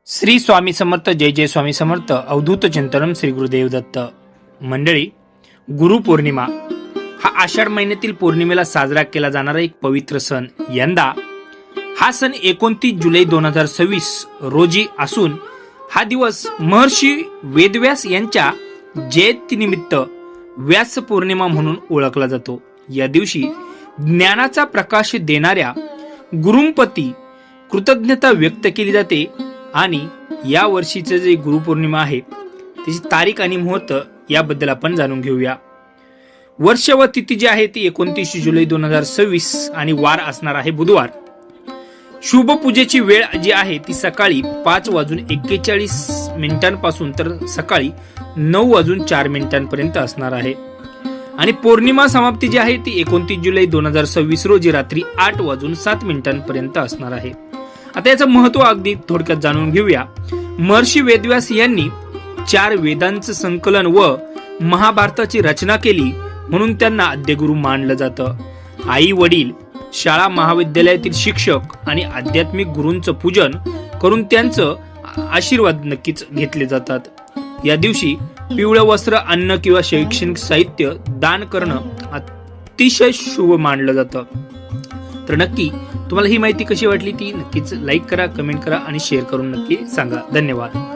श्री स्वामी समर्थ. जय जय स्वामी समर्थ. अवधूत चिंतनम श्री गुरुदेव दत्त. मंडळी, गुरुपौर्णिमा हा आषाढ महिन्यातील पौर्णिमेला साजरा केला जाणारा एक पवित्र सण. यंदा हा सण 29 जुलै 2026 रोजी असून हा दिवस महर्षी वेदव्यास यांच्या जयंतीनिमित्त व्यास पौर्णिमा म्हणून ओळखला जातो. या दिवशी ज्ञानाचा प्रकाश देणाऱ्या गुरुंप्रती कृतज्ञता व्यक्त केली जाते आणि या वर्षीचे जे गुरुपौर्णिमा आहे त्याची तारीख आणि मुहूर्त याबद्दल आपण जाणून घेऊया. वर्ष व तिथी जी आहे ती 29 जुलै 2026 आणि वार असणार आहे बुधवार. शुभ पूजेची वेळ जी आहे ती सकाळी 5:41 पासून तर सकाळी 9:04 पर्यंत असणार आहे आणि पौर्णिमा समाप्ती जी आहे ती 29 जुलै 2026 रोजी रात्री 8:07 पर्यंत असणार आहे. आता याचं महत्व अगदी थोडक्यात जाणून घेऊया. महर्षी वेदव्यास यांनी 4 वेदांचं संकलन व महाभारताची रचना केली म्हणून त्यांना आद्यगुरु मानलं जातं. आई वडील, शाळा महाविद्यालयातील शिक्षक आणि आध्यात्मिक गुरूंचं पूजन करून त्यांचं आशीर्वाद नक्कीच घेतले जातात. या दिवशी पिवळं वस्त्र, अन्न किंवा शैक्षणिक साहित्य दान करणं अतिशय शुभ मानलं जातं. तर नक्की तुम्हाला ही माहिती कशी वाटली ती नक्कीच लाईक करा, कमेंट करा आणि शेअर करून नक्की सांगा. धन्यवाद.